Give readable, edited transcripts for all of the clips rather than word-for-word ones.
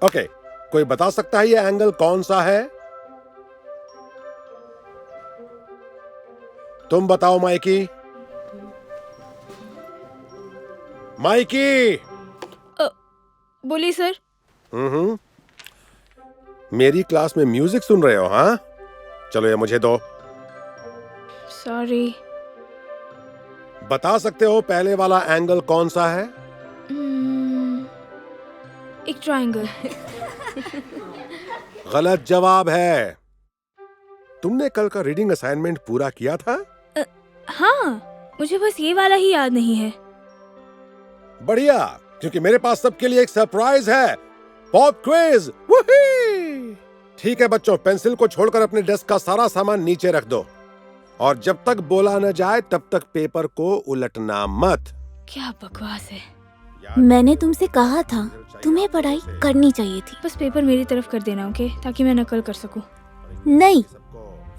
Okay, कोई बता सकता है ये एंगल कौन सा है? तुम बताओ माइकी। माइकी। बोलिए सर। मेरी क्लास में म्यूजिक सुन रहे हो? हाँ, चलो ये मुझे दो। सॉरी। बता सकते हो पहले वाला एंगल कौन सा है? एक ट्रायंगल। गलत जवाब है। तुमने कल का रीडिंग असाइनमेंट पूरा किया था? हाँ, मुझे बस ये वाला ही याद नहीं है। बढ़िया, क्योंकि मेरे पास सबके लिए एक सरप्राइज है। Pop quiz. वुही! ठीक है बच्चों, पेंसिल को छोड़कर अपने डेस्क का सारा सामान नीचे रख दो और जब तक बोला न जाए तब तक पेपर को उलटना मत। क्या बकवास है। मैंने तुमसे कहा था तुम्हें पढ़ाई करनी चाहिए थी। बस पेपर मेरी तरफ कर देना, ओके, ताकि मैं नकल कर सकूं। नहीं,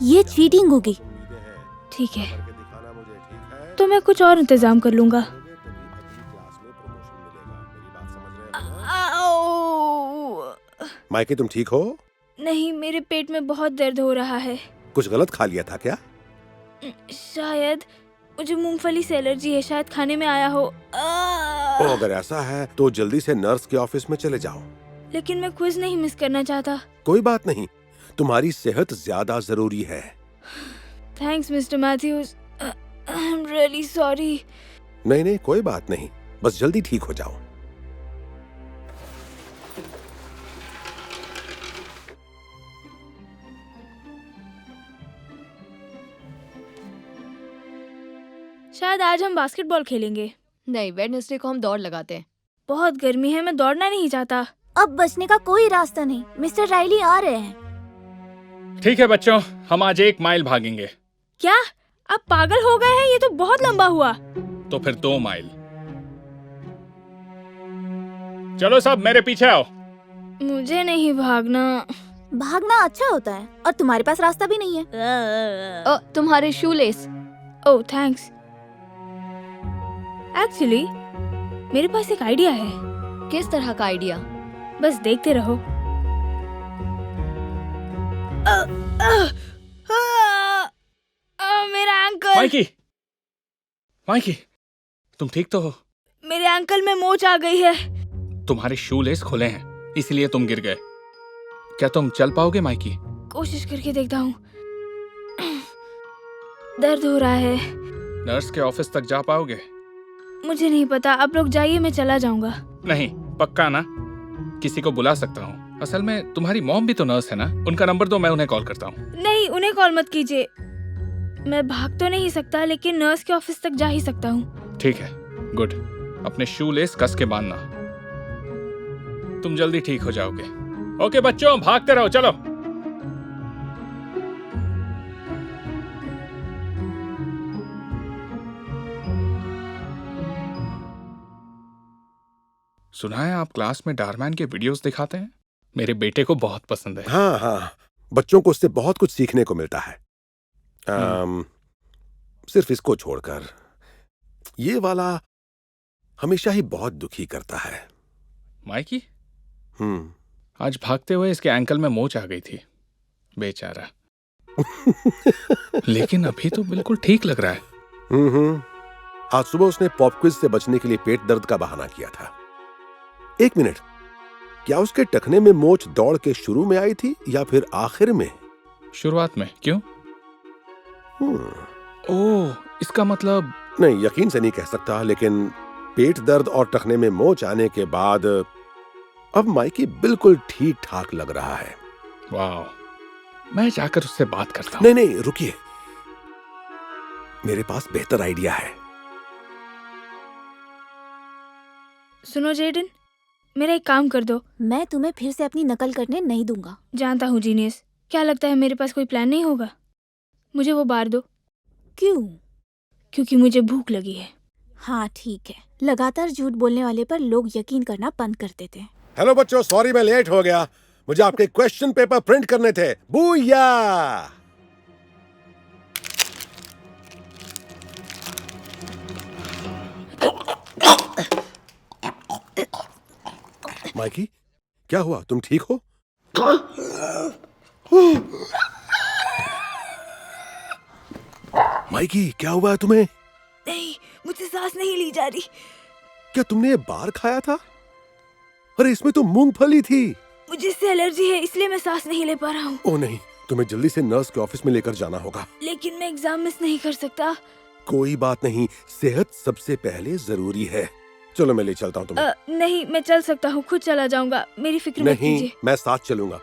ये चीटिंग होगी। ठीक है, तो मैं कुछ और इंतजाम कर लूंगा। माइकी, तुम ठीक हो? नहीं, मेरे पेट में बहुत दर्द हो रहा है। कुछ गलत खा लिया था क्या? शायद मुझे मूंगफली से एलर्जी है, शायद खाने में आया हो। ओ, अगर ऐसा है तो जल्दी से नर्स के ऑफिस में चले जाओ। लेकिन मैं क्विज नहीं मिस करना चाहता। कोई बात नहीं, तुम्हारी सेहत ज्यादा जरूरी है। Thanks mister Matthews, I am really sorry. नहीं नहीं, कोई बात नहीं, बस जल्दी ठीक हो जाओ। शायद आज हम बास्केटबॉल खेलेंगे। नहीं, वेडनेसडे को हम दौड़ लगाते हैं। बहुत गर्मी है, मैं दौड़ना नहीं चाहता। अब बचने का कोई रास्ता नहीं, मिस्टर राइली आ रहे हैं। ठीक है बच्चों, हम आज 1 माइल भागेंगे। क्या आप पागल हो गए हैं? ये तो बहुत लंबा हुआ। तो फिर 2 माइल। चलो सब मेरे पीछे आओ। मुझे नहीं भागना। भागना अच्छा होता है और तुम्हारे पास रास्ता भी नहीं है। तुम्हारे शू लेस। ओह थैंक्स। एक्चुअली मेरे पास एक आइडिया है। किस तरह का आइडिया? बस देखते रहो। मेरा एंकल। माइकी, माइकी, तुम ठीक तो हो? मेरे एंकल में मोच आ गई है। तुम्हारे शू लेस खुले हैं, इसलिए तुम गिर गए। क्या तुम चल पाओगे माइकी? कोशिश करके देखता हूँ। दर्द हो रहा है। नर्स के ऑफिस तक जा पाओगे? मुझे नहीं पता, आप लोग जाइए, मैं चला जाऊंगा। नहीं, पक्का ना? किसी को बुला सकता हूँ। असल में तुम्हारी मॉम भी तो नर्स है ना, उनका नंबर दो, मैं उन्हें कॉल करता हूँ। नहीं, उन्हें कॉल मत कीजिए। मैं भाग तो नहीं सकता, लेकिन नर्स के ऑफिस तक जा ही सकता हूँ। ठीक है, गुड। अपने शू लेस कस के बांधना, तुम जल्दी ठीक हो जाओगे। ओके बच्चों, भागते रहो, चलो। सुना है आप क्लास में डारमैन के वीडियोस दिखाते हैं? मेरे बेटे को बहुत पसंद है। हाँ हाँ, बच्चों को उससे बहुत कुछ सीखने को मिलता है। सिर्फ इसको छोड़कर ये वाला हमेशा ही बहुत दुखी करता है। माइकी, आज भागते हुए इसके एंकल में मोच आ गई थी, बेचारा। लेकिन अभी तो बिल्कुल ठीक लग रहा है। आज सुबह उसने पॉप क्विज से बचने के लिए पेट दर्द का बहाना किया था। 1 मिनट, क्या उसके टखने में मोच दौड़ के शुरू में आई थी या फिर आखिर में? शुरुआत में। क्यों? ओह, इसका मतलब। नहीं, यकीन से नहीं कह सकता, लेकिन पेट दर्द और टखने में मोच आने के बाद अब माइकी बिल्कुल ठीक ठाक लग रहा है। वाह, मैं जाकर उससे बात करता हूँ। नहीं नहीं, रुकिए, मेरे पास बेहतर आइडिया है। सुनो जेडन, मेरा एक काम कर दो। मैं तुम्हें फिर से अपनी नकल करने नहीं दूंगा। जानता हूँ जीनियस, क्या लगता है मेरे पास कोई प्लान नहीं होगा? मुझे वो बार दो। क्यों? क्योंकि मुझे भूख लगी है। हाँ ठीक है, लगातार झूठ बोलने वाले पर लोग यकीन करना बंद कर देते हैं। हेलो बच्चों, सॉरी मैं लेट हो गया, मुझे आपके क्वेश्चन पेपर प्रिंट करने थे। बूया! माइकी, क्या हुआ? तुम ठीक हो? माइकी, क्या हुआ है तुम्हें? नहीं, मुझे सांस नहीं ली जा रही। क्या तुमने ये बार खाया था? अरे इसमें तो मूंगफली थी। मुझे इससे एलर्जी है, इसलिए मैं सांस नहीं ले पा रहा हूँ। ओ नहीं, तुम्हें जल्दी से नर्स के ऑफिस में लेकर जाना होगा। लेकिन मैं एग्जाम मिस नहीं कर सकता। कोई बात नहीं, सेहत सबसे पहले जरूरी है। चलो मैं ले चलता हूँ तुम्हें। नहीं, मैं चल सकता हूँ, खुद चला जाऊंगा, मेरी फिक्र मत नहीं, कीजिए। मैं साथ चलूंगा।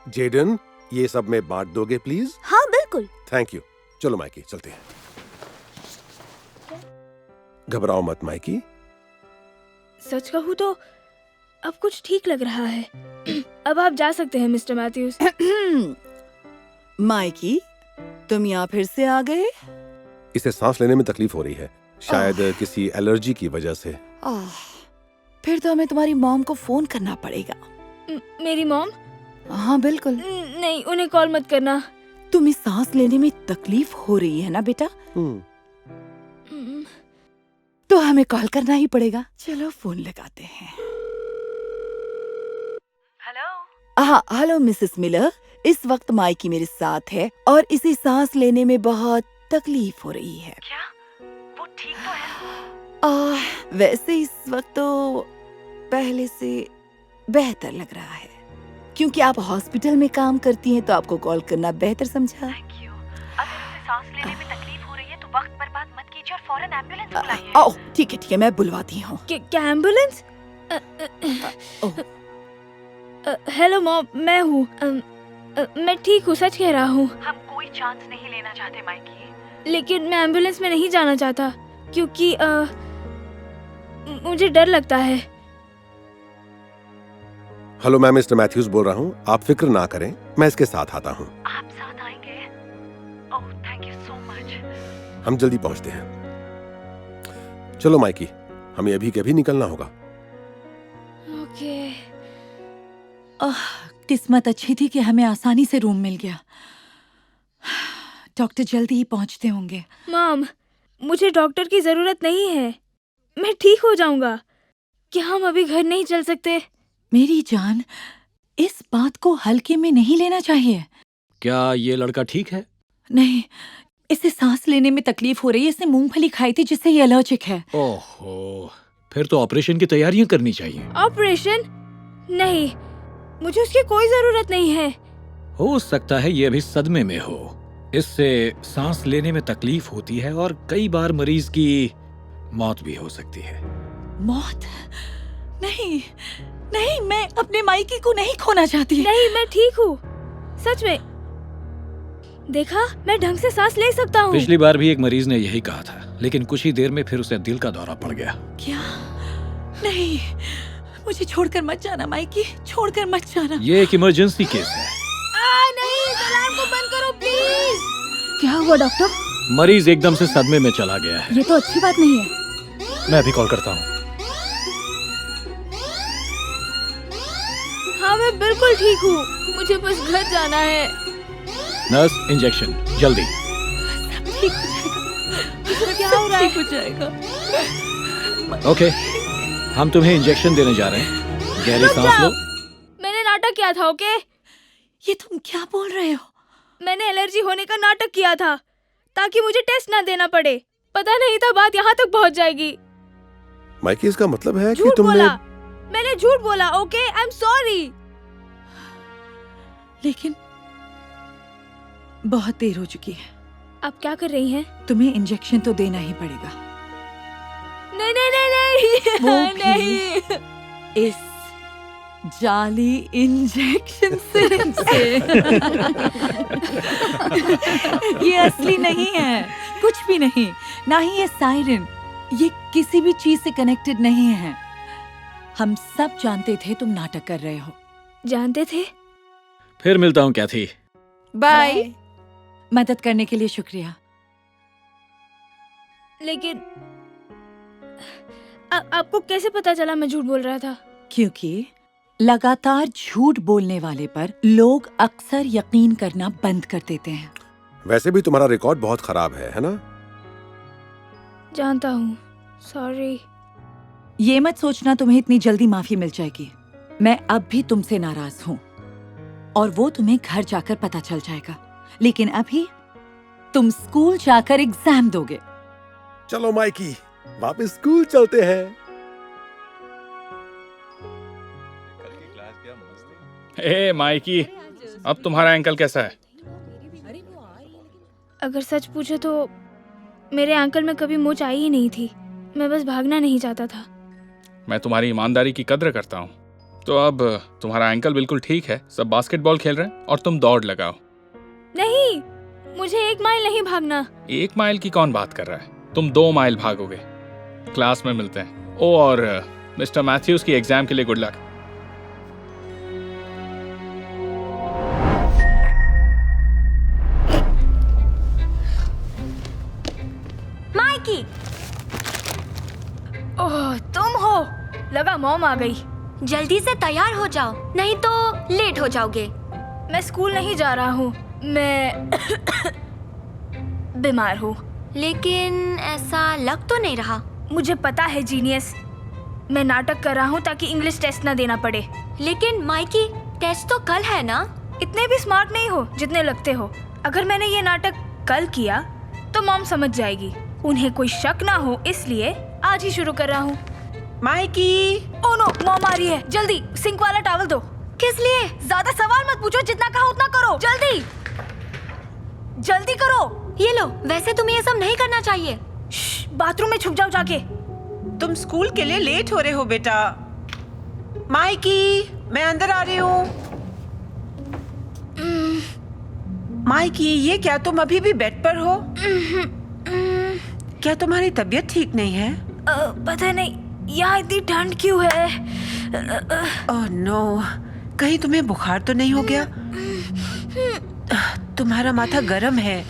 जेडन, ये सब में बांट दोगे प्लीज? हाँ बिल्कुल। Thank you. चलो माइकी, चलते हैं। घबराओ मत माइकी। सच कहूँ तो अब कुछ ठीक लग रहा है। अब आप जा सकते हैं मिस्टर मैथ्यूज। माइकी, तुम यहाँ फिर से आ गए? इसे सांस लेने में तकलीफ हो रही है, शायद किसी एलर्जी की वजह से। फिर तो हमें तुम्हारी मॉम को फोन करना पड़ेगा। मेरी मॉम? हाँ बिल्कुल। नहीं, उन्हें कॉल मत करना। तुम्हें सांस लेने में तकलीफ हो रही है ना बेटा? तो हमें कॉल करना ही पड़ेगा। चलो फोन लगाते हैं। हेलो। हाँ हेलो मिसेस मिलर, इस वक्त माइकी मेरे साथ है और इसे सांस लेने में बहुत तकलीफ हो रही है। क्या वो ठीक तो है? वैसे इस वक्त तो पहले से बेहतर लग रहा है। क्योंकि आप हॉस्पिटल में काम करती हैं तो आपको कॉल करना बेहतर समझा। Thank you. अगर उसे सांस लेने में तकलीफ हो रही है तो वक्त बर्बाद मत कीजिए और फौरन एम्बुलेंस बुलाइए। ओह ठीक है मैं बुलवाती हूँ। क्या एम्बुलेंस? हेलो मॉम, मैं हूँ। मैं ठीक हूँ, सच कह रहा हूँ। हम कोई चांस नहीं लेना चाहते माइकी। लेकिन मैं एम्बुलेंस में नहीं जाना चाहता क्योंकि मुझे डर लगता है। हेलो, मैं मिस्टर मैथ्यूज बोल रहा हूँ। आप फिक्र ना करें, मैं इसके साथ आता हूँ। आप साथ आएंगे? Oh thank you so much. हम जल्दी पहुँचते हैं। चलो माइकी, हमें अभी के अभी निकलना होगा। ओके। किस्मत अच्छी थी कि हमें आसानी से रूम मिल गया। डॉक्टर जल्दी ही पहुंचते होंगे। मॉम, मुझे डॉक्टर की जरूरत नहीं है, मैं ठीक हो जाऊंगा। क्या हम अभी घर नहीं चल सकते? मेरी जान, इस बात को हल्के में नहीं लेना चाहिए। क्या ये लड़का ठीक है? नहीं, इसे सांस लेने में तकलीफ हो रही है। इसने मूंगफली खाई थी जिससे ये एलर्जिक है। ओहो, फिर तो ऑपरेशन की तैयारियां करनी चाहिए। ऑपरेशन? नहीं, मुझे उसकी कोई जरूरत नहीं है। हो सकता है ये अभी सदमे में हो। इससे सांस लेने में तकलीफ होती है और कई बार मरीज की मौत भी हो सकती है। मौत? नहीं नहीं, मैं अपने माइकी को नहीं खोना चाहती। नहीं, मैं ठीक हूँ, सच में। देखा, मैं ढंग से सांस ले सकता हूँ। पिछली बार भी एक मरीज ने यही कहा था, लेकिन कुछ ही देर में फिर उसे दिल का दौरा पड़ गया। क्या? नहीं, मुझे छोड़कर मत जाना माइकी, छोड़कर मत जाना। ये एक इमरजेंसी केस है। नहीं, इस अलार्म को बंद करो प्लीज। क्या हुआ डॉक्टर? मरीज एकदम से सदमे में चला गया है। ये तो अच्छी बात नहीं है। मैं अभी कॉल करता हूँ। हाँ, मैं बिल्कुल ठीक हूँ, मुझे बस घर जाना है। नर्स, इंजेक्शन जल्दी। ठीक हो जाएगा। क्या हो रहा है? ठीक हो जाएगा। ओके, हम तुम्हें इंजेक्शन देने जा रहे हैं। गहरी सांस लो। मैंने नाटक किया था, ओके? ये तुम क्या बोल रहे हो? मैंने एलर्जी होने का नाटक किया था ताकि मुझे टेस्ट ना देना पड़े। पता नहीं था बात यहाँ तक पहुँच जाएगी। माइकी, इसका मतलब है कि झूठ तुमने... बोला, मैंने झूठ बोला, ओके? I am sorry. लेकिन बहुत देर हो चुकी है। आप क्या कर रही हैं? तुम्हें इंजेक्शन तो देना ही पड़ेगा। नहीं नहीं नहीं वो नहीं भी नहीं। इस जाली इंजेक्शन से। ये असली नहीं है, कुछ भी नहीं। ना ही ये सायरन, ये किसी भी चीज से कनेक्टेड नहीं है। हम सब जानते थे तुम नाटक कर रहे हो। जानते थे? फिर मिलता हूँ कैथी। बाय। मदद करने के लिए शुक्रिया। लेकिन आपको कैसे पता चला मैं झूठ बोल रहा था? क्योंकि लगातार झूठ बोलने वाले पर लोग अक्सर यकीन करना बंद कर देते हैं। वैसे भी तुम्हारा रिकॉर्ड बहुत खराब है ना? जानता हूँ, सॉरी। ये मत सोचना तुम्हें इतनी जल्दी माफी मिल जाएगी। मैं अब भी तुमसे नाराज हूँ और वो तुम्हें घर जाकर पता चल जाएगा, लेकिन अभी तुम स्कूल जाकर एग्जाम दोगे। चलो माइकी, वापस स्कूल चलते हैं। ए माइकी, अब तुम्हारा एंकल कैसा है? अगर सच पूछे तो मेरे अंकल में कभी मोच आई ही नहीं थी। मैं बस भागना नहीं चाहता था। मैं तुम्हारी ईमानदारी की कद्र करता हूँ। तो अब तुम्हारा एंकल बिल्कुल ठीक है, सब बास्केटबॉल खेल रहे हैं और तुम दौड़ लगाओ। नहीं, मुझे 1 माइल नहीं भागना। 1 माइल की कौन बात कर रहा है? तुम 2 माइल भागोगे। क्लास में मिलते हैं। ओ, और मिस्टर मैथ्यूज की एग्जाम के लिए गुड लक। माइकी, ओह तुम हो। लगा मॉम आ गई। जल्दी से तैयार हो जाओ, नहीं तो लेट हो जाओगे। मैं स्कूल नहीं जा रहा हूँ, मैं बीमार हूँ। लेकिन ऐसा लग तो नहीं रहा। मुझे पता है जीनियस, मैं नाटक कर रहा हूँ ताकि इंग्लिश टेस्ट ना देना पड़े। लेकिन माइकी, टेस्ट तो कल है ना। इतने भी स्मार्ट नहीं हो जितने लगते हो। अगर मैंने ये नाटक कल किया तो मॉम समझ जाएगी। उन्हें कोई शक ना हो, इसलिए आज ही शुरू कर रहा हूँ। माइकी, ओह नो, मॉम आ रही है। जल्दी सिंक वाला टॉवल दो। किस लिए? ज्यादा सवाल मत पूछो, जितना कहा उतना करो। जल्दी जल्दी करो। ये लो। वैसे तुम्हें ये सब नहीं करना चाहिए। बाथरूम में छुप जाओ जाके। तुम स्कूल के लिए लेट हो रहे हो बेटा। माइकी, मैं अंदर आ रही हूँ। माइकी, ये क्या तुम अभी भी बेड पर हो? क्या तुम्हारी तबीयत ठीक नहीं है? पता नहीं यहाँ इतनी ठंड क्यों है। ओह नो, कहीं तुम्हें बुखार तो नहीं हो गया? तुम्हारा माथा गर्म है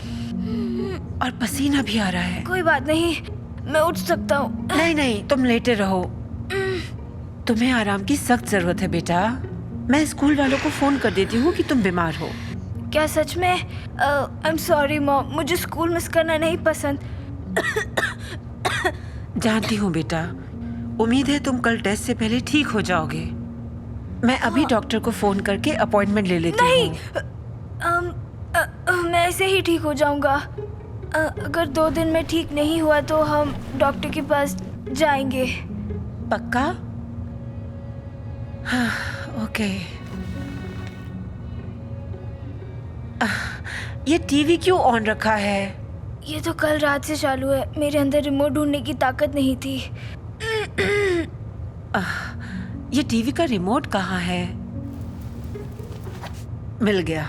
और पसीना भी आ रहा है। कोई बात नहीं, मैं उठ सकता हूँ। नहीं नहीं, तुम लेटे रहो। तुम्हें आराम की सख्त जरूरत है बेटा। मैं स्कूल वालों को फोन कर देती हूँ कि तुम बीमार हो। क्या सच में? आई एम सॉरी मॉम, मुझे स्कूल मिस करना नहीं पसंद। जानती हूँ बेटा, उम्मीद है तुम कल टेस्ट से पहले ठीक हो जाओगे। मैं अभी डॉक्टर को फोन करके अपॉइंटमेंट ले लेती हूँ। नहीं, मैं ऐसे ही ठीक हो जाऊंगा। अगर 2 दिन में ठीक नहीं हुआ तो हम डॉक्टर के पास जाएंगे। पक्का? हाँ, ओके। ये टीवी क्यों ऑन रखा है? ये तो कल रात से चालू है। मेरे अंदर रिमोट ढूंढने की ताकत नहीं थी। ये टीवी का रिमोट कहाँ है? मिल गया।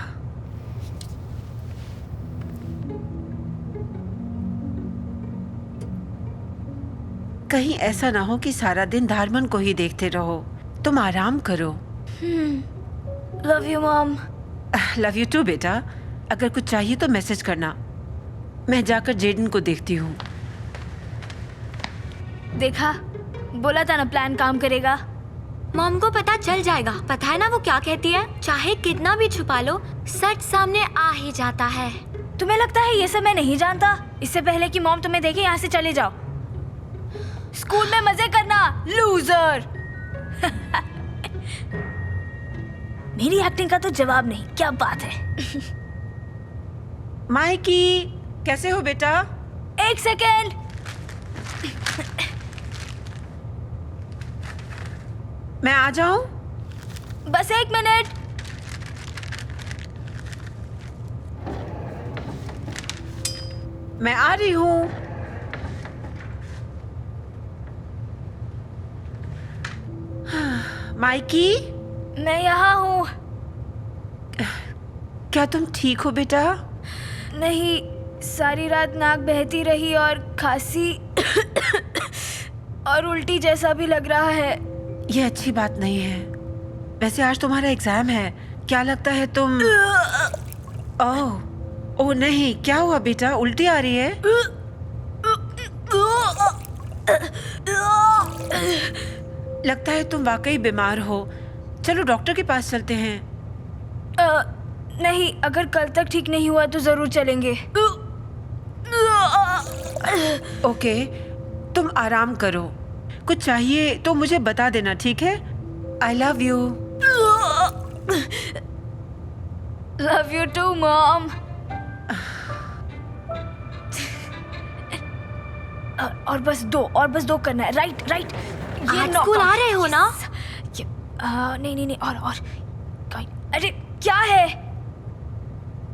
कहीं ऐसा ना हो कि सारा दिन धारमन को ही देखते रहो। तुम आराम करो। Love you mom. Love you too बेटा। अगर कुछ चाहिए तो मैसेज करना। मैं जाकर जेडन को देखती हूँ। देखा, बोला था ना प्लान काम करेगा। मॉम को पता चल जाएगा। पता है ना वो क्या कहती है? चाहे कितना भी छुपा लो, सच सामने आ ही जाता है। तुम्हें लगता है ये सब मैं नहीं जानता? इससे पहले कि मॉम तुम्हें देखे यहाँ से चले जाओ। स्कूल में मजे करना, लूजर। मेरी एक्टिंग का तो जवाब नहीं। क्या बात है। माइकी, कैसे हो बेटा? 1 सेकेंड। मैं आ जाऊं? बस 1 मिनट। मैं आ रही हूँ। माइकी, मैं यहाँ हूँ। क्या तुम ठीक हो बेटा? नहीं, सारी रात नाक बहती रही और खांसी और उल्टी जैसा भी लग रहा है। ये अच्छी बात नहीं है। वैसे आज तुम्हारा एग्जाम है। क्या लगता है तुम? ओह नहीं, क्या हुआ बेटा? उल्टी आ रही है? लगता है तुम वाकई बीमार हो। चलो डॉक्टर के पास चलते हैं। नहीं, अगर कल तक ठीक नहीं हुआ तो जरूर चलेंगे। ओके, तुम आराम करो। कुछ चाहिए तो मुझे बता देना, ठीक है? I love you. Love you too mom. और बस दो करना है। Right right. आज स्कूल आ रहे हो ना? नहीं और अरे क्या है?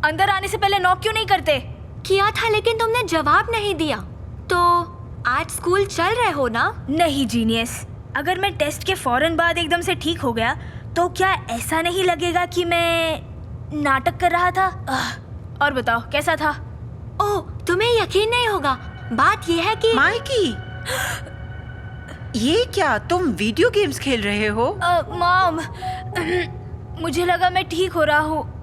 अंदर आने से पहले नॉक क्यों नहीं करते? किया था लेकिन तुमने जवाब नहीं दिया। तो आज स्कूल चल रहे हो ना? नहीं जीनियस, अगर मैं टेस्ट के फौरन बाद एकदम से ठीक हो गया तो क्या ऐसा नहीं लगेगा कि मैं नाटक कर रहा था? और बताओ कैसा था? ओह, तुम्हें यकीन नहीं होगा। बात यह है कि माइकी, ये क्या तुम वीडियो गेम्स खेल रहे हो? मॉम, मुझे लगा मैं ठीक हो रहा हूँ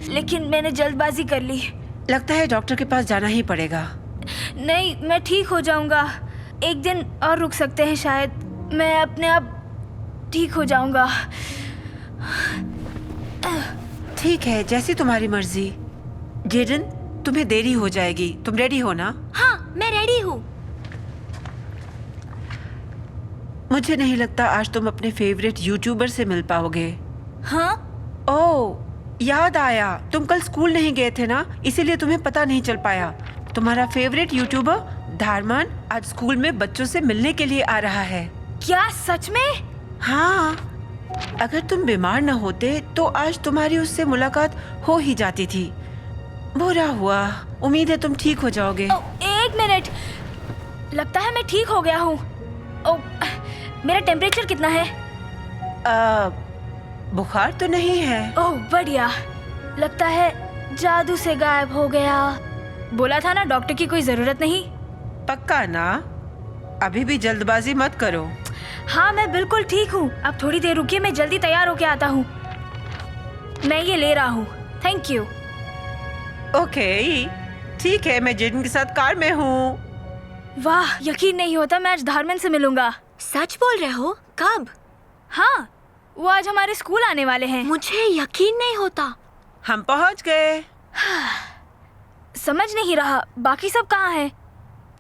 लेकिन मैंने जल्दबाजी कर ली। लगता है डॉक्टर के पास जाना ही पड़ेगा। नहीं, मैं ठीक हो जाऊंगा। एक दिन और रुक सकते हैं शायद। मैं अपने आप ठीक हो जाऊंगा। ठीक है, जैसी तुम्हारी मर्जी। जेडन, तुम्हें देरी हो जाएगी, तुम रेडी हो ना? हाँ, मैं रेडी हूँ। मुझे नहीं लगता आज तुम अपने फेवरेट यूट्यूबर से मिल पाओगे। हाँ? ओह, याद आया, तुम कल स्कूल नहीं गए थे ना, इसीलिए तुम्हें पता नहीं चल पाया। तुम्हारा फेवरेट यूट्यूबर धारमान आज स्कूल में बच्चों से मिलने के लिए आ रहा है। क्या सच में? हाँ, अगर तुम बीमार न होते तो आज तुम्हारी उससे मुलाकात हो ही जाती थी। बुरा हुआ, उम्मीद है तुम ठीक हो जाओगे। एक मिनट, लगता है मैं ठीक हो गया हूँ। मेरा टेम्परेचर कितना है? बुखार तो नहीं है। ओह बढ़िया, लगता है जादू से गायब हो गया। बोला था ना डॉक्टर की कोई जरूरत नहीं। पक्का ना? अभी भी जल्दबाजी मत करो। हाँ, मैं बिल्कुल ठीक हूँ। अब थोड़ी देर रुकिए, मैं जल्दी तैयार होके आता हूँ। मैं ये ले रहा हूँ। Thank you. ओके, ठीक है, मैं जेडन के साथ कार में हूँ। वाह, यकीन नहीं होता मैं आज धारमन से मिलूंगा। सच बोल रहे हो? कब? हाँ, वो आज हमारे स्कूल आने वाले हैं। मुझे यकीन नहीं होता। हम पहुँच गए। समझ नहीं रहा, बाकी सब कहाँ हैं?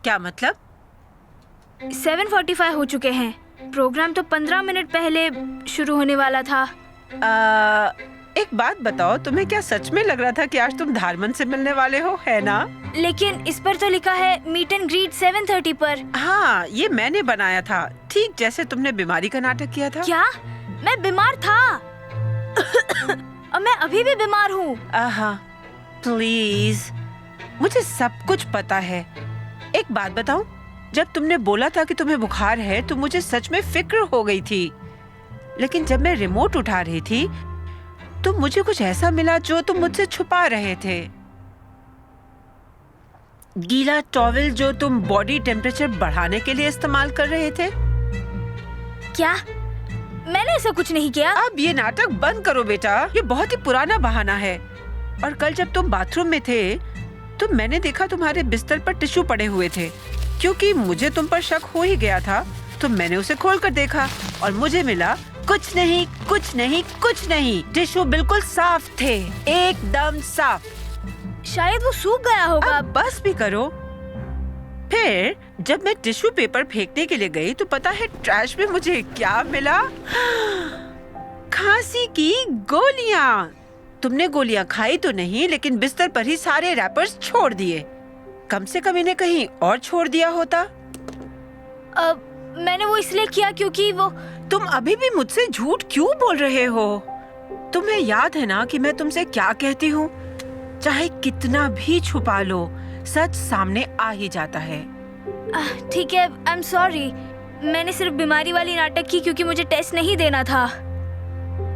क्या मतलब? 7:45 हो चुके हैं। प्रोग्राम तो 15 मिनट पहले शुरू होने वाला था। एक बात बताओ, तुम्हें क्या सच में लग रहा था कि आज तुम धारमन से मिलने वाले हो, है ना? लेकिन इस पर तो लिखा है मीट एंड ग्रीट 7:30 पर। हाँ, ये मैंने बनाया था, ठीक जैसे तुमने बीमारी का नाटक किया था। क्या? मैं बीमार था? और मैं अभी भी बीमार हूँ। प्लीज, मुझे सब कुछ पता है। एक बात बताऊं, जब तुमने बोला था कि तुम्हें बुखार है तो मुझे सच में फिक्र हो गई थी। लेकिन जब मैं रिमोट उठा रही थी तो मुझे कुछ ऐसा मिला जो तुम मुझसे छुपा रहे थे। गीला टॉवल जो तुम बॉडी टेम्परेचर बढ़ाने के लिए इस्तेमाल कर रहे थे। क्या? मैंने ऐसा कुछ नहीं किया। अब ये नाटक बंद करो बेटा, ये बहुत ही पुराना बहाना है। और कल जब तुम बाथरूम में थे तो मैंने देखा तुम्हारे बिस्तर पर टिश्यू पड़े हुए थे। क्योंकि मुझे तुम पर शक हो ही गया था तो मैंने उसे खोलकर देखा और मुझे मिला कुछ नहीं, कुछ नहीं, कुछ नहीं। टिश्यू बिल्कुल साफ थे, एकदम साफ। शायद वो सूख गया होगा। अब बस भी करो। फिर जब मैं टिश्यू पेपर फेंकने के लिए गई तो पता है ट्रैश में मुझे क्या मिला? खांसी की गोलियां। तुमने गोलियां खाई तो नहीं, लेकिन बिस्तर पर ही सारे रैपर्स छोड़ दिए। कम से कम इन्हें कहीं और छोड़ दिया होता। मैंने वो इसलिए किया क्योंकि वो। तुम अभी भी मुझसे झूठ क्यों बोल रहे हो? तुम्हें याद है ना कि मैं तुमसे क्या कहती हूँ? चाहे कितना भी छुपा लो, सच सामने आ ही जाता है। ठीक है, आई एम सॉरी। मैंने सिर्फ बीमारी वाली नाटक की क्योंकि मुझे टेस्ट नहीं देना था।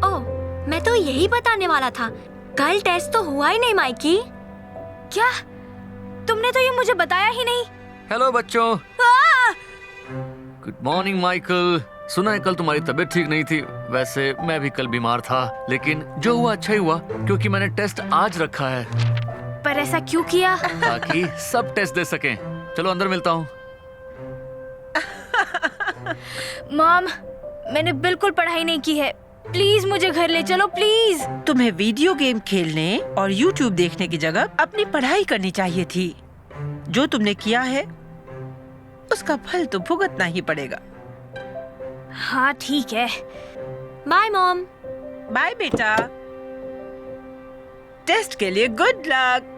ओह, मैं तो यही बताने वाला था। कल टेस्ट तो हुआ ही नहीं माइकी। क्या? तुमने तो ये मुझे बताया ही नहीं। हेलो बच्चों। Good morning Michael. सुना है कल तुम्हारी तबीयत ठीक नहीं थी। वैसे मैं भी कल बीमार था, लेकिन जो हुआ अच्छा ही हुआ क्योंकि मैंने टेस्ट आज रखा है। पर ऐसा क्यों किया? ताकि सब टेस्ट दे सकें। चलो अंदर मिलता हूँ। मॉम, मैंने बिल्कुल पढ़ाई नहीं की है। प्लीज मुझे घर ले चलो, प्लीज। तुम्हें वीडियो गेम खेलने और यूट्यूब देखने की जगह अपनी पढ़ाई करनी चाहिए थी। जो तुमने किया है उसका फल तो भुगतना ही पड़ेगा। हाँ ठीक है। Bye mom. बाय बेटा, टेस्ट के लिए गुड लक।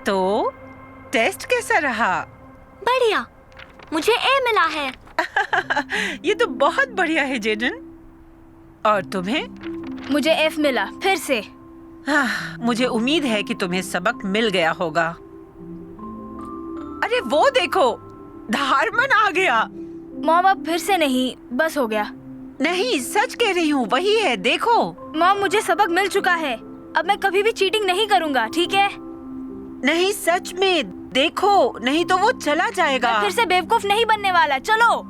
तो टेस्ट कैसा रहा? बढ़िया, मुझे ए मिला है। ये तो बहुत बढ़िया है जेडन। और तुम्हें? मुझे एफ मिला फिर से। मुझे उम्मीद है कि तुम्हें सबक मिल गया होगा। अरे वो देखो, धारमन आ गया। मॉम अब फिर से नहीं, बस हो गया। नहीं, सच कह रही हूँ, वही है, देखो। मॉम मुझे सबक मिल चुका है, अब मैं कभी भी चीटिंग नहीं करूँगा, ठीक है? नहीं, सच में देखो, नहीं तो वो चला जाएगा। मैं फिर से बेवकूफ नहीं बनने वाला, चलो।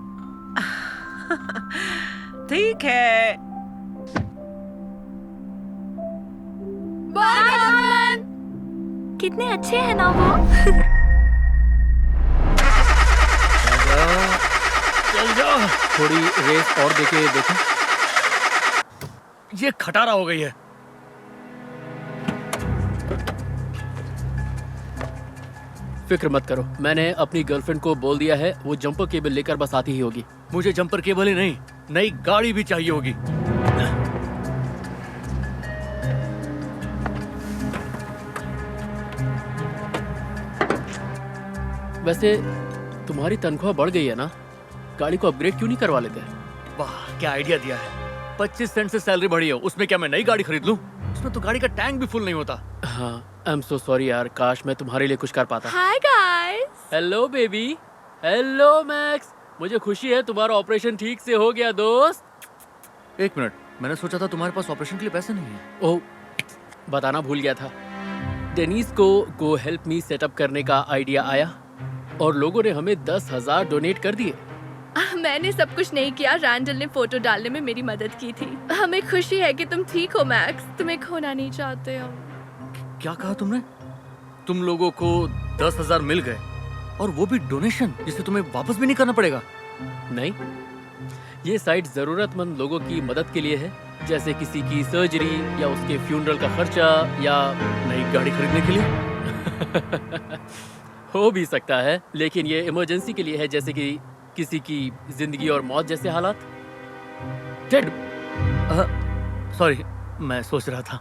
ठीक है। कितने अच्छे हैं ना वो। चल जा। थोड़ी रेस और देके देखो। ये खटारा हो गई है। फिक्र मत करो, मैंने अपनी गर्लफ्रेंड को बोल दिया है, वो जंपर केबल लेकर बस आती ही होगी। मुझे जंपर केबल ही नहीं, नई गाड़ी भी चाहिए होगी। वैसे तुम्हारी तनख्वाह बढ़ गई है ना, गाड़ी को अपग्रेड क्यों नहीं करवा लेते? वाह, क्या आइडिया दिया है। 25 सेंट से सैलरी बढ़ी है, उसमें क्या मैं नई गाड़ी खरीद लूं? उसमें तो गाड़ी का टैंक भी फुल नहीं होता। हाँ, आई एम सो सॉरी यार, काश मैं तुम्हारे लिए कुछ कर पाता। Hi guys. Hello baby. Hello max. मुझे खुशी है तुम्हारा ऑपरेशन ठीक से हो गया दोस्त। एक मिनट, मैंने सोचा था तुम्हारे पास ऑपरेशन के लिए पैसे नहीं है। ओह, बताना भूल गया था। डेनिस को गो हेल्प मी सेटअप करने का आइडिया आया और लोगों ने हमें 10,000 डोनेट कर दिए। मैंने सब कुछ नहीं किया, रैंडल ने फोटो डालने में मेरी मदद की थी। हमें खुशी है कि तुम ठीक हो मैक्स, तुम्हें खोना नहीं चाहते हो। क्या कहा तुमने? तुम लोगों को 10,000 मिल गए, और वो भी डोनेशन, जिसे तुम्हें वापस भी नहीं करना पड़ेगा? नहीं, ये साइट जरूरतमंद लोगों की मदद के लिए है, जैसे किसी की सर्जरी या उसके फ्यूनरल का खर्चा या नई गाड़ी खरीदने के लिए। हो भी सकता है, लेकिन ये इमरजेंसी के लिए है, जैसे कि किसी की जिंदगी और मौत जैसे हालात। टेड, सॉरी, मैं सोच रहा था।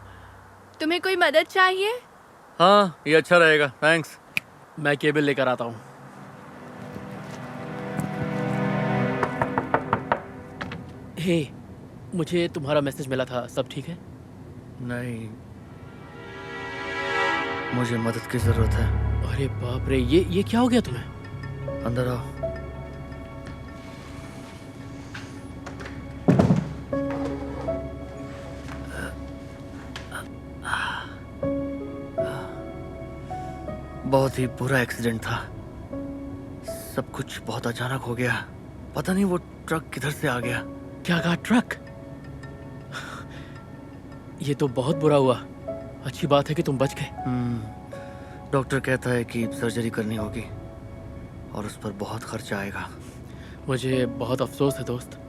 तुम्हें कोई मदद चाहिए? हाँ, ये अच्छा रहेगा, थैंक्स। मैं केबल लेकर आता हूँ। हे, मुझे तुम्हारा मैसेज मिला था, सब ठीक है? नहीं, मुझे मदद की जरूरत है। अरे बाप रे, ये क्या हो गया तुम्हें? अंदर आओ। बहुत ही बुरा एक्सीडेंट था, सब कुछ बहुत अचानक हो गया। पता नहीं वो ट्रक किधर से आ गया। क्या कहा, ट्रक? ये तो बहुत बुरा हुआ। अच्छी बात है कि तुम बच गए। डॉक्टर कहता है कि सर्जरी करनी होगी और उस पर बहुत खर्चा आएगा। मुझे बहुत अफसोस है दोस्त।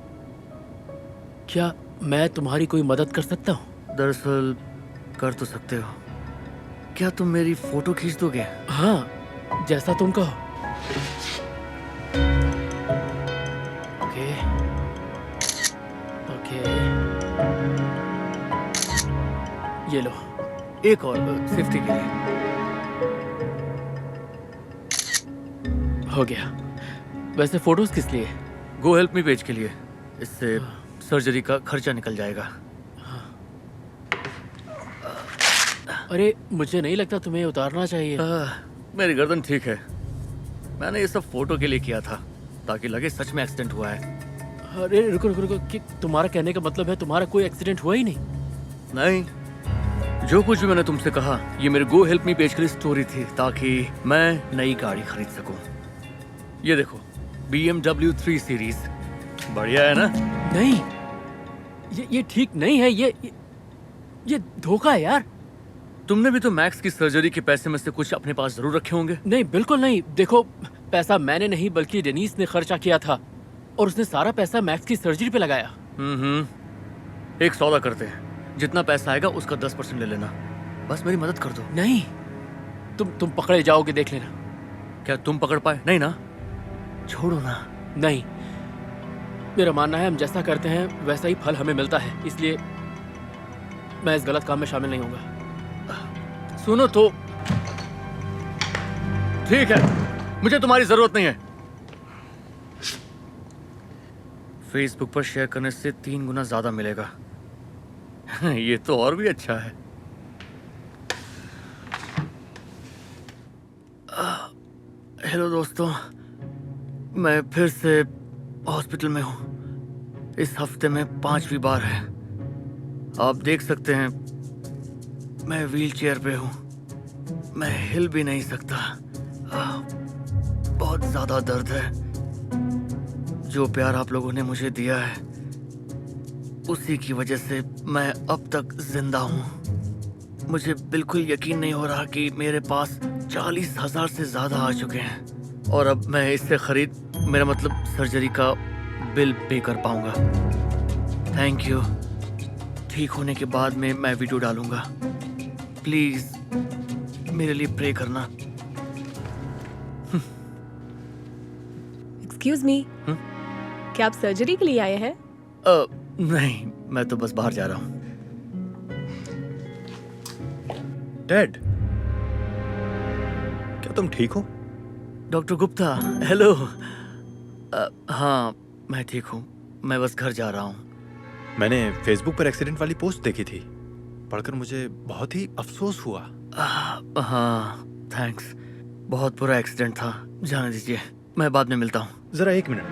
क्या मैं तुम्हारी कोई मदद कर सकता हूँ? दरअसल कर तो सकते हो। क्या तुम मेरी फोटो खींच दोगे? हाँ, जैसा तुम कहो। ओके, ओके, ये लो, एक और सेफ्टी के लिए। हो गया। वैसे फोटोज किस लिए? गो हेल्प मी पेज के लिए। इससे सर्जरी का खर्चा निकल जाएगा। अरे, मुझे नहीं लगता तुम्हें उतारना चाहिए। मेरी गर्दन ठीक है। मैंने ये सब फोटो के लिए किया था, ताकि लगे सच में एक्सीडेंट हुआ है। अरे रुको रुको रुको, कि तुम्हारा कहने का मतलब है तुम्हारा कोई एक्सीडेंट हुआ ही नहीं? नहीं, जो कुछ भी मैंने तुमसे कहा, ये मेरे गो हेल्प मी पेज के लिए स्टोरी थी, ताकि मैं नई गाड़ी खरीद सकूं। ये देखो, BMW 3 सीरीज, बढ़िया है ना? नहीं, ये ठीक नहीं है। ये धोखा है यार। तुमने भी तो मैक्स की सर्जरी के पैसे में से कुछ अपने पास जरूर रखे होंगे। नहीं, बिल्कुल नहीं। देखो, पैसा मैंने नहीं बल्कि डेनिस ने खर्चा किया था, और उसने सारा पैसा मैक्स की सर्जरी पे लगाया। एक सौदा करते हैं, जितना पैसा आएगा उसका 10% ले लेना। बस मेरी मदद कर दो। नहीं, तुम पकड़े जाओगे, देख लेना। क्या तुम पकड़ पाए? नहीं ना? छोड़ो ना। नहीं, मेरा मानना है हम जैसा करते हैं वैसा ही फल हमें मिलता है, इसलिए मैं इस गलत काम में शामिल नहीं होऊंगा। सुनो तो, ठीक है, मुझे तुम्हारी जरूरत नहीं है। फेसबुक पर शेयर करने से 3 गुना ज्यादा मिलेगा। ये तो और भी अच्छा है। हेलो दोस्तों, मैं फिर से हॉस्पिटल में हूँ। इस हफ्ते में 5वीं बार है। आप देख सकते हैं मैं व्हीलचेयर पे हूँ। मैं हिल भी नहीं सकता। बहुत ज्यादा दर्द है। जो प्यार आप लोगों ने मुझे दिया है उसी की वजह से मैं अब तक जिंदा हूँ। मुझे बिल्कुल यकीन नहीं हो रहा कि मेरे पास 40,000 से ज्यादा आ चुके हैं और अब मैं इससे मेरा मतलब सर्जरी का बिल पे कर पाऊंगा। Thank you. ठीक होने के बाद में मैं वीडियो डालूंगा। प्लीज मेरे लिए प्रे करना। एक्सक्यूज मी, क्या आप सर्जरी के लिए आए हैं? नहीं, मैं तो बस बाहर जा रहा हूँ। डैड, क्या तुम ठीक हो? Doctor Gupta, hello. हाँ, मैं ठीक हूँ। मैं बस घर जा रहा हूँ। मैंने फेसबुक पर एक्सीडेंट वाली पोस्ट देखी थी। पढ़कर मुझे बहुत ही अफसोस हुआ। हाँ, थैंक्स। बहुत बुरा एक्सीडेंट था। जाने दीजिए, मैं बाद में मिलता हूँ। जरा 1 मिनट।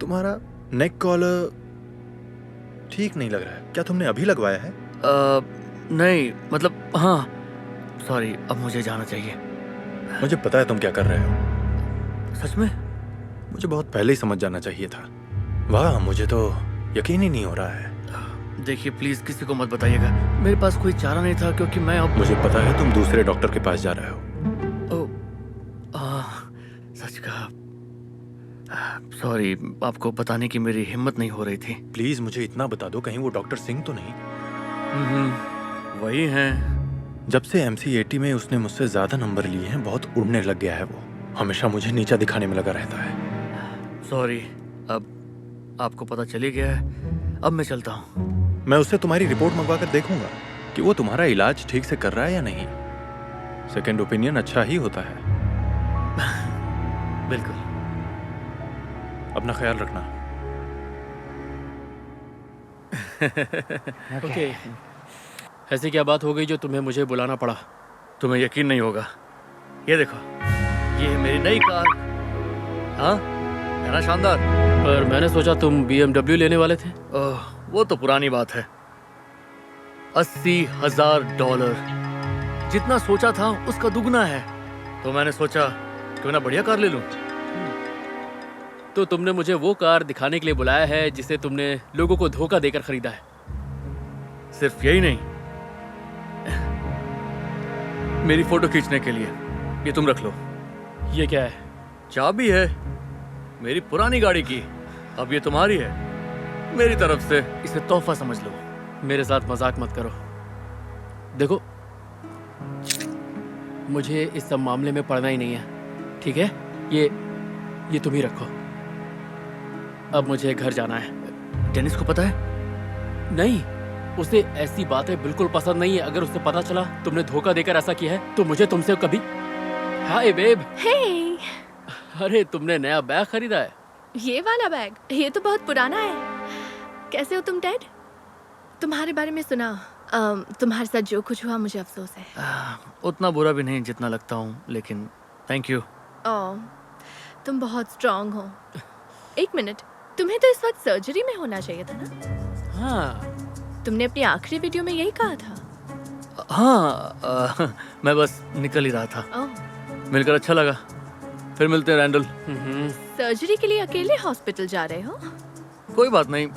तुम्हारा नेक कॉलर ठीक नहीं लग रहा है। क्या तुमने अभी लगवाया है? नहीं, मतलब हाँ, सॉरी, अब मुझे जाना चाहिए। मुझे पता है तुम क्या कर रहे हो। सच में? मुझे बहुत पहले ही समझ जाना चाहिए था। वाह, मुझे तो यकीन ही नहीं हो रहा है। देखिए प्लीज किसी को मत बताइएगा। मेरे पास कोई चारा नहीं था क्योंकि मैं अब... मुझे पता है तुम दूसरे डॉक्टर के पास जा रहे हो। सच कहा। सॉरी, आपको बताने की मेरी हिम्मत नहीं हो रही थी। प्लीज मुझे इतना बता दो, कहीं वो डॉक्टर सिंह तो नहीं? वही हैं। जब से MC80 में उसने मुझसे ज्यादा नंबर लिए हैं, बहुत उड़ने लग गया है वो। हमेशा मुझे नीचा दिखाने में लगा रहता है। सॉरी, अब आपको पता चली गया है। अब मैं चलता हूँ। मैं उससे तुम्हारी रिपोर्ट मंगवा कर देखूंगा कि वो तुम्हारा इलाज ठीक से कर रहा है या नहीं। सेकंड ओपिनियन अच्छा ही होता है। बिल्कुल। अपना ख्याल रखना। ओके। ऐसी क्या बात हो गई जो तुम्हें मुझे बुलाना पड़ा? तुम्हें यकीन नहीं होगा। ये देखो, ये है मेरी नई कार। हाँ, है ना शानदार? पर मैंने सोचा तुम BMW लेने वाले थे। वो तो पुरानी बात है। $80,000। जितना सोचा था उसका दुगना है। तो मैंने सोचा क्यों ना बढ़िया कार ले लूं। तो तुमने मुझे वो कार दिखाने के लिए बुलाया है जिसे तुमने लोगों को धोखा देकर खरीदा है। सिर्फ यही नहीं, मेरी फोटो खींचने के लिए। ये तुम रख लो। ये क्या है? चाबी है मेरी पुरानी गाड़ी की। अब ये तुम्हारी है, मेरी तरफ से। इसे तोहफा समझ लो। मेरे साथ मजाक मत करो। देखो, मुझे इस सब मामले में पड़ना ही नहीं है, ठीक है? ये तुम ही रखो। अब मुझे घर जाना है। डेनिस को पता है? नहीं, उसे ऐसी बातें बिल्कुल पसंद नहीं है। अगर उसे पता चला तुमने धोखा देकर ऐसा किया है तो मुझे तुमसे कभी... हाय बेब। हे, अरे तुमने नया बैग खरीदा है? ये वाला बैग? ये तो बहुत पुराना है। कैसे हो तुम डैड? तुम्हारे बारे में सुना। तुम्हारे साथ जो कुछ हुआ मुझे अफसोस है। उतना बुरा भी नहीं जितना लगता हूँ, लेकिन थैंक यू। तुम बहुत स्ट्रांग हो। 1 मिनट, तुम्हें तो इस वक्त सर्जरी में होना चाहिए था ना? हाँ। तुमने अपनी आखिरी वीडियो में यही कहा था। हाँ, मैं बस निकल ही रहा था। मिलकर अच्छा लगा। फिर मिलते हैं रैंडल। सर्जरी के लिए अकेले हॉस्पिटल जा रहे हो? कोई बात नहीं,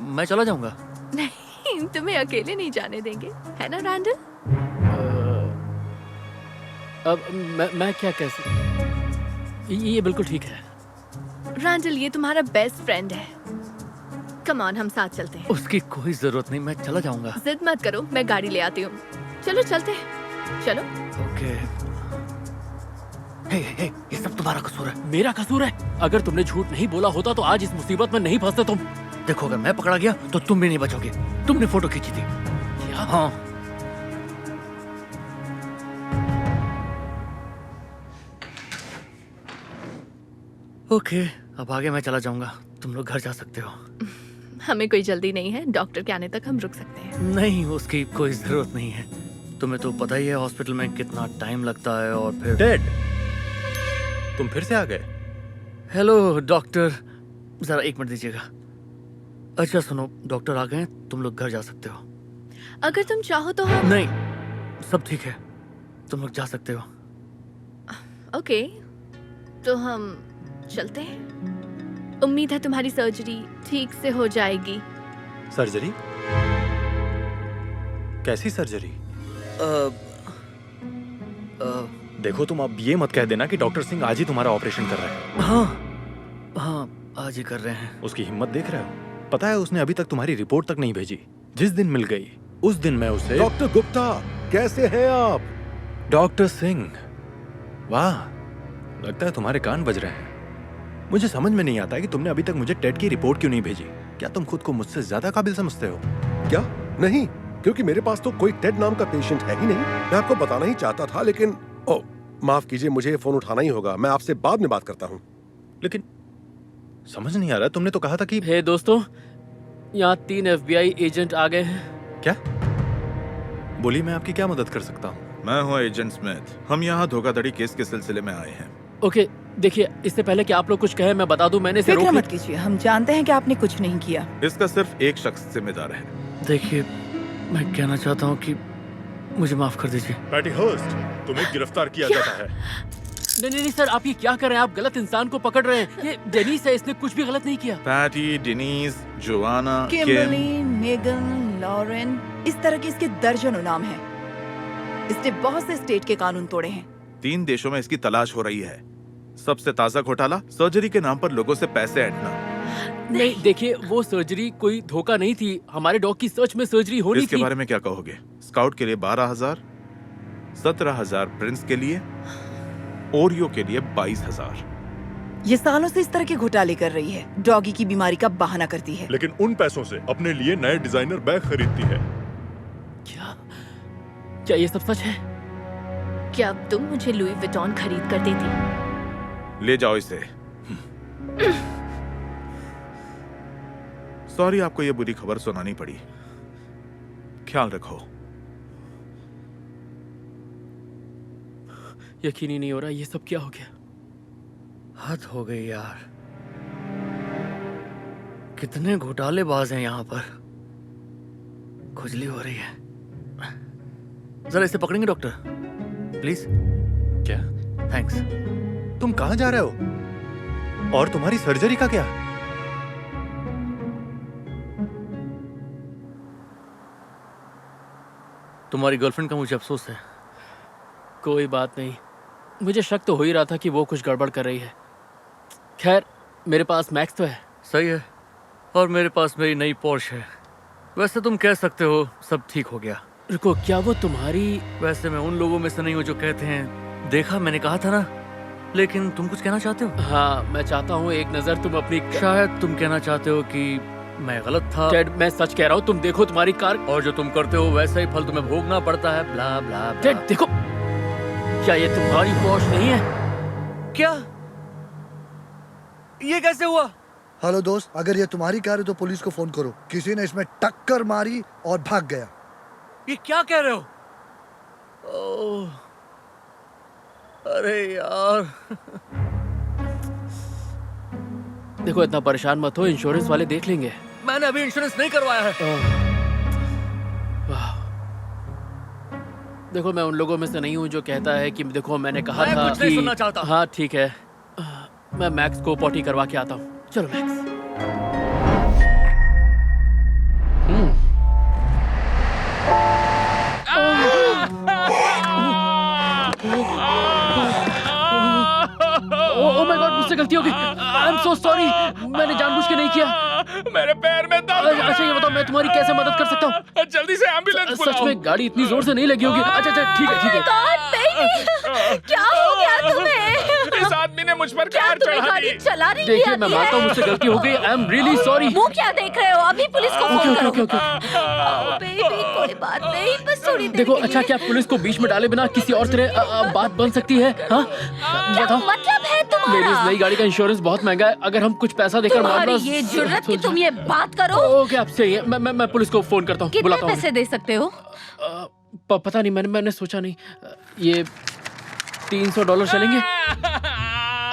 मैं चला जाऊंगा। नहीं, तुम्हें अकेले नहीं जाने देंगे, है ना रैंडल? अब मैं क्या कह सकता? ये बिल्कुल ठीक है। रैंडल, ये तुम्हारा बेस्ट फ्रेंड है। कम ऑन, हम साथ चलते हैं। उसकी कोई जरूरत नहीं, मैं चला जाऊंगा। जिद मत करो, मैं गाड़ी ले आती हूँ। चलो चलते हैं। चलो। ओके। ये सब तुम्हारा कसूर है। मेरा कसूर है? अगर तुमने झूठ नहीं बोला होता तो आज इस मुसीबत में नहीं फंसते तुम। देखो अगर मैं पकड़ा गया तो तुम भी नहीं बचोगे। तुमने फोटो खींची थी। क्या? हाँ। ओके, अब आगे मैं चला जाऊंगा। तुम लोग घर जा सकते हो। हमें कोई जल्दी नहीं है, डॉक्टर के आने तक हम रुक सकते हैं। नहीं, उसकी कोई जरूरत नहीं है। तुम्हें तो पता ही है हॉस्पिटल में कितना टाइम लगता है। और फिर डैड, तुम फिर से आ गए? हेलो डॉक्टर, जरा 1 मिनट दीजिएगा। अच्छा सुनो, डॉक्टर आ गए, तुम लोग घर जा सकते हो। अगर तुम चाहो तो हम... नहीं, सब ठीक है, तुम लोग जा सकते हो। ओके, तो हम चलते हैं। उम्मीद है तुम्हारी सर्जरी ठीक से हो जाएगी। सर्जरी? कैसी सर्जरी? देखो तुम अब ये मत कह देना कि डॉक्टर सिंह आज ही तुम्हारा ऑपरेशन कर रहे हैं। हाँ, आज ही कर रहे हैं। उसकी हिम्मत देख रहे हो? पता है उसने अभी तक तुम्हारी रिपोर्ट तक नहीं भेजी। जिस दिन मिल गई उस दिन मैं उसे... डॉक्टर गुप्ता, कैसे हैं आप? डॉक्टर सिंह, वाह, लगता है तुम्हारे कान बज रहे हैं। मुझे समझ में नहीं आता कि तुमने अभी तक मुझे टेट की रिपोर्ट क्यों नहीं भेजी। क्या तुम खुद को मुझसे ज्यादा काबिल समझते हो? क्या? नहीं, क्योंकि मेरे पास तो कोई टेड नाम का पेशेंट है ही नहीं। मैं आपको बताना ही चाहता था, लेकिन ओह, माफ कीजिए, मुझे फोन उठाना ही होगा। मैं आपसे बाद में बात करता हूँ। लेकिन समझ नहीं आ रहा, तुमने तो कहा था कि... हे दोस्तों, यहाँ 3 FBI एजेंट आ गए हैं। क्या? बोली, मैं आपकी क्या मदद कर सकता हूँ? मैं हूँ एजेंट स्मिथ। हम यहाँ धोखाधड़ी केस के सिलसिले में आए हैं। ओके, देखिए, इससे पहले कि आप लोग कुछ कहें मैं बता दूं, मैंने इसे फिक्र मत कीजिए, हम जानते हैं कि आपने कुछ नहीं किया। इसका सिर्फ एक शख्स जिम्मेदार है। देखिए, मैं कहना चाहता हूँ कि मुझे माफ कर दीजिए। पैटी हर्स्ट, तुम्हें गिरफ्तार किया जाता है। नहीं सर, आप ये क्या कर रहे हैं? आप गलत इंसान को पकड़ रहे हैं। ये डेनिस है, इसने कुछ भी गलत नहीं किया। Patty, Dennis, Joanna, Kimberly, Megan, Lauren, इस तरह के इसके दर्जनों नाम हैं। इसने बहुत से स्टेट के कानून तोड़े हैं। 3 देशों में इसकी तलाश हो रही है। सबसे ताजा घोटाला, सर्जरी के नाम पर लोगों से पैसे ऐंठना। नहीं, देखिए, वो सर्जरी कोई धोखा नहीं थी। हमारे डॉग की सच में सर्जरी होनी थी। इसके बारे में क्या कहोगे? स्काउट के लिए 12,000, 17,000 प्रिंस के लिए, ओरियो के लिए 22,000। ये सालों से इस तरह के घोटाले कर रही है। डॉगी की बीमारी का बहाना करती है, लेकिन उन पैसों से अपने लिए नए डिजाइनर बैग खरीदती है। क्या ये सब सच है? क्या अब तुम मुझे लुई विटॉन खरीद कर देती? ले जाओ इसे। सॉरी, आपको ये बुरी खबर सुनानी पड़ी। ख्याल रखो। यकीन ही नहीं हो रहा, ये सब क्या हो गया? हद हो गई यार, कितने घोटालेबाज हैं यहाँ पर। खुजली हो रही है। जरा इसे पकड़ेंगे डॉक्टर, प्लीज? क्या? थैंक्स। तुम कहाँ जा रहे हो? और तुम्हारी सर्जरी का क्या? तुम्हारी गर्लफ्रेंड का मुझे अफसोस है। कोई बात नहीं, मुझे शक तो हो ही रहा था कि वो कुछ गड़बड़ कर रही है। खैर, मेरे पास मैक्स तो है। सही है, और मेरे पास मेरी नई पोर्श है। वैसे तुम कह सकते हो सब ठीक हो गया। रुको, क्या वो तुम्हारी... वैसे मैं उन लोगों में से नहीं हूँ जो कहते हैं देखा, मैंने कहा था ना। लेकिन तुम कुछ कहना चाहते हो? हाँ, मैं चाहता हूँ एक नजर तुम अपनी... शायद तुम कहना चाहते हो कि मैं गलत था। टेड, मैं सच कह रहा हूँ, तुम देखो तुम्हारी कार... और जो तुम करते हो वैसा ही फल तुम्हें भोगना पड़ता है। ब्ला ब्ला ब्ला। टेड, देखो, क्या ये तुम्हारी पोर्श नहीं है? क्या? ये कैसे हुआ? हेलो दोस्त, अगर ये तुम्हारी कार है तो पुलिस को फोन करो। किसी ने इसमें टक्कर मारी और भाग गया। ये क्या कह रहे हो? ओह, अरे यार। देखो, इतना परेशान मत हो, इंश्योरेंस वाले देख लेंगे। मैंने अभी इंश्योरेंस नहीं करवाया है। देखो, मैं उन लोगों में से नहीं हूँ जो कहता है कि देखो मैंने कहा मैं था कुछ कि... नहीं सुनना चाहता। हाँ ठीक है, मैं मैक्स को पॉटी करवा के आता हूँ। चलो मैक्स। ओह माय गॉड, मुझसे गलती हो गई। आई एम सो सॉरी, मैंने जानबूझ के नहीं किया। मेरे पैर में दर्द। अच्छा ये बताओ, मैं तुम्हारी कैसे मदद कर सकता हूँ? जल्दी से एम्बुलेंस बुलाओ। सच में गाड़ी इतनी जोर से नहीं लगी होगी। अच्छा ठीक है ठीक है। क्या हो गया तुम्हें? मुझ पर कार चढ़ा दी। चला रही देखिए मैं मानता हूँ मुझसे गलती हो गई। आई एम रियली सॉरी। मुंह क्या देख रहे हो? अभी पुलिस को फोन करो। ओके। बेबी कोई बात नहीं, बस थोड़ी देर देखो के अच्छा लिए। क्या पुलिस को बीच में डाले बिना किसी और तरह बात बन सकती है? हाँ क्या बताओ। मतलब है तुम्हारा? मेरी इस नई गाड़ी का इंश्योरेंस बहुत महंगा है। अगर हम कुछ पैसा देकर तुम्हारी मामला ये जुर्रत कि तुम ये बात करो? ओके आप सही है। मैं पुलिस को फोन करता हूँ, कितने बुलाता हूँ। पैसे दे सकते हो? पता नहीं, मैंने सोचा नहीं। ये $300 चलेंगे?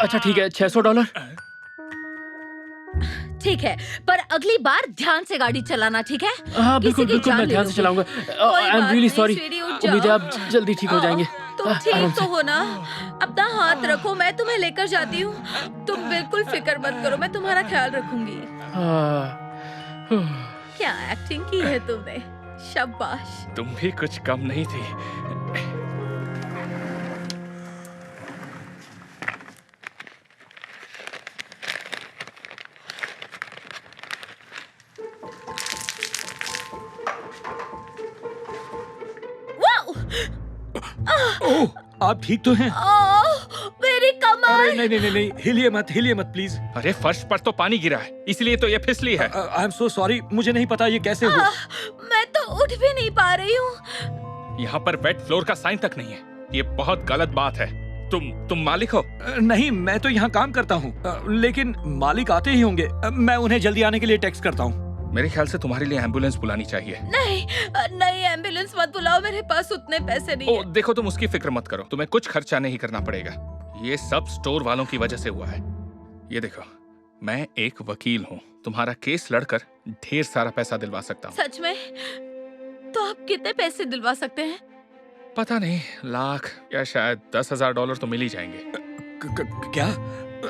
अच्छा ठीक है, $600। ठीक है, पर अगली बार ध्यान से गाड़ी चलाना, ठीक है? हाँ बिल्कुल किसी की बिल्कुल, जान मैं ले ध्यान से लोगे। चलाऊंगा। आई एम बात रियली नहीं, सॉरी। स्वीटी, उठ जाओ। उम्मीद है आप जल्दी ठीक हो जाएंगे। तुम आराम ठीक से। तो हो ना? अपना हाथ रखो, मैं तुम्हें लेकर जाती हूँ। तुम बिल्कुल फिक्र मत करो, मैं तुम्हारा ख्याल रखूंगी। क्या एक्टिंग की है तुमने, शाबाश। तुम भी कुछ कम नहीं थी। ओह, आप ठीक तो हैं? मेरी कमर। अरे नहीं, हिलिए मत प्लीज। अरे फर्श पर तो पानी गिरा है, इसलिए तो ये फिसली है। आई एम सो सॉरी, मुझे नहीं पता ये कैसे हुआ। मैं तो उठ भी नहीं पा रही हूँ। यहाँ पर वेट फ्लोर का साइन तक नहीं है। ये बहुत गलत बात है। तुम मालिक हो? नहीं, मैं तो यहाँ काम करता हूँ, लेकिन मालिक आते ही होंगे। मैं उन्हें जल्दी आने के लिए टेक्स्ट करता हूँ। मेरे ख्याल से तुम्हारे लिए एम्बुलेंस बुलानी चाहिए। नहीं एम्बुलेंस मत बुलाओ, मेरे पास उतने पैसे नहीं है। देखो तुम उसकी फिक्र मत करो, तुम्हें कुछ खर्चा नहीं करना पड़ेगा। ये सब स्टोर वालों की वजह से हुआ है। ये देखो, मैं एक वकील हूँ, तुम्हारा केस लड़कर ढेर सारा पैसा दिलवा सकता हूँ। सच में? तो आप कितने पैसे दिलवा सकते हैं? पता नहीं, लाख या शायद $10,000 तो मिल ही जाएंगे। क्या?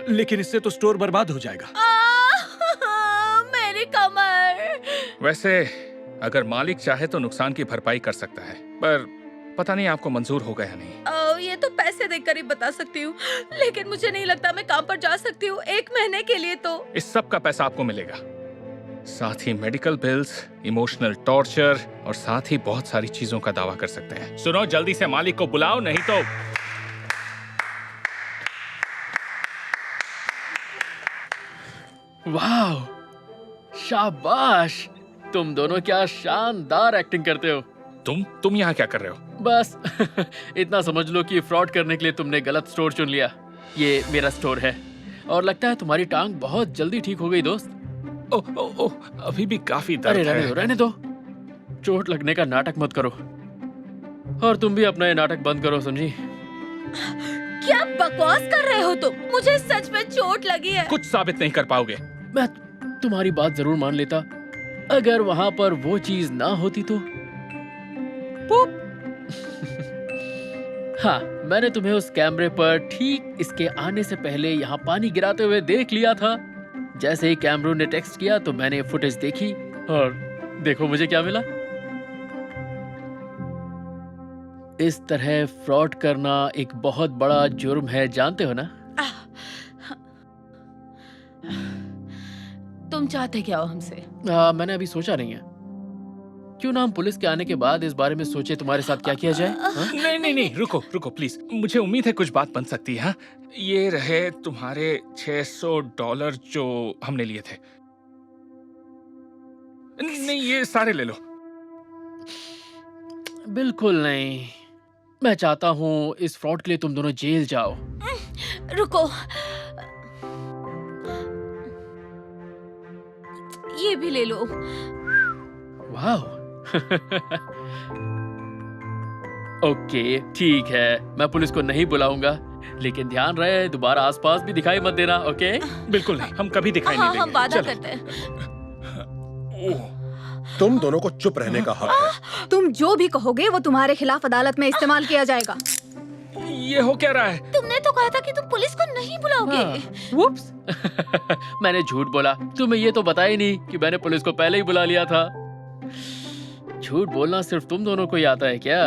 लेकिन इससे तो स्टोर बर्बाद हो जाएगा। मेरी कमर। वैसे अगर मालिक चाहे तो नुकसान की भरपाई कर सकता है, पर पता नहीं आपको मंजूर होगा या नहीं। ये तो पैसे देकर ही बता सकती हूँ, लेकिन मुझे नहीं लगता मैं काम पर जा सकती हूँ 1 महीने के लिए। तो इस सब का पैसा आपको मिलेगा, साथ ही मेडिकल बिल्स, इमोशनल टॉर्चर और साथ ही बहुत सारी चीजों का दावा कर सकते हैं। सुनो, जल्दी से मालिक को बुलाओ, नहीं तो। वाह, शाबाश। तुम दोनों क्या शानदार एक्टिंग करते हो। तुम यहाँ क्या कर रहे हो? बस इतना समझ लो कि फ्रॉड करने के लिए तुमने गलत स्टोर चुन लिया। ये मेरा स्टोर है और लगता है तुम्हारी टांग बहुत जल्दी ठीक हो गई दोस्त। ओह, अभी भी काफी दर्द है। अरे रहने दो, चोट लगने का नाटक मत करो। और तुम भी अपना ये नाटक बंद करो, समझी? क्या बकवास कर रहे हो तुम? मुझे सच में चोट लगी है। कुछ साबित नहीं कर पाओगे। मैं तुम्हारी बात जरूर मान लेता अगर वहां पर वो चीज ना होती तो। हाँ, मैंने तुम्हें उस कैमरे पर ठीक इसके आने से पहले यहाँ पानी गिराते हुए देख लिया था। जैसे ही कैमरों ने टेक्स्ट किया तो मैंने फुटेज देखी और देखो मुझे क्या मिला। इस तरह फ्रॉड करना एक बहुत बड़ा जुर्म है, जानते हो ना? तुम चाहते क्या हो हमसे? मैंने अभी सोचा नहीं है। क्यों ना हम पुलिस के आने के बाद इस बारे में सोचे तुम्हारे साथ क्या किया जाए? नहीं, रुको प्लीज। मुझे उम्मीद है कुछ बात बन सकती है। ये रहे तुम्हारे $600 जो हमने लिए थे। नहीं, ये सारे ले लो। बिल्कुल नहीं, मैं चाहता हूँ इस फ्रॉड के लिए तुम दोनों जेल जाओ। रुको, ये भी ले लो। वाह। ओके ठीक है, मैं पुलिस को नहीं बुलाऊंगा, लेकिन ध्यान रहे दोबारा आसपास भी दिखाई मत देना। ओके? बिल्कुल नहीं, हम कभी दिखाई नहीं देंगे। हम वादा करते हैं। तुम दोनों को चुप रहने का हक है। तुम जो भी कहोगे वो तुम्हारे खिलाफ अदालत में इस्तेमाल किया जाएगा। ये हो क्या रहा है? तुमने तो कहा था कि तुम पुलिस को नहीं बुलाओगे। वुप्स। मैंने झूठ बोला। तुम्हें ये तो बताया ही नहीं कि मैंने पुलिस को पहले ही बुला लिया था। झूठ बोलना सिर्फ तुम दोनों को ही आता है क्या?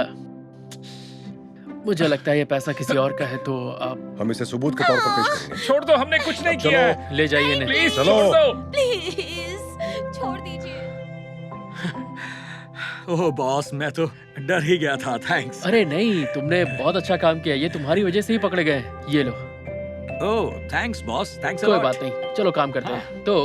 मुझे लगता है ये पैसा किसी और का है, तो आप हम इसे सबूत के तौर पर पेश करेंगे। छोड़ दो, हमने कुछ नहीं किया है। ले जाइए इन्हें। प्लीज चलो। छोड़ दो। प्लीज छोड़ दीजिए। ओह बॉस, मैं तो डर ही गया था। थैंक्स। अरे नहीं, तुमने बहुत अच्छा काम किया। ये तुम्हारी वजह से ही पकड़े गए। ये लो। Oh thanks boss, thanks a कोई लॉट। बात नहीं, चलो काम करते हैं। तो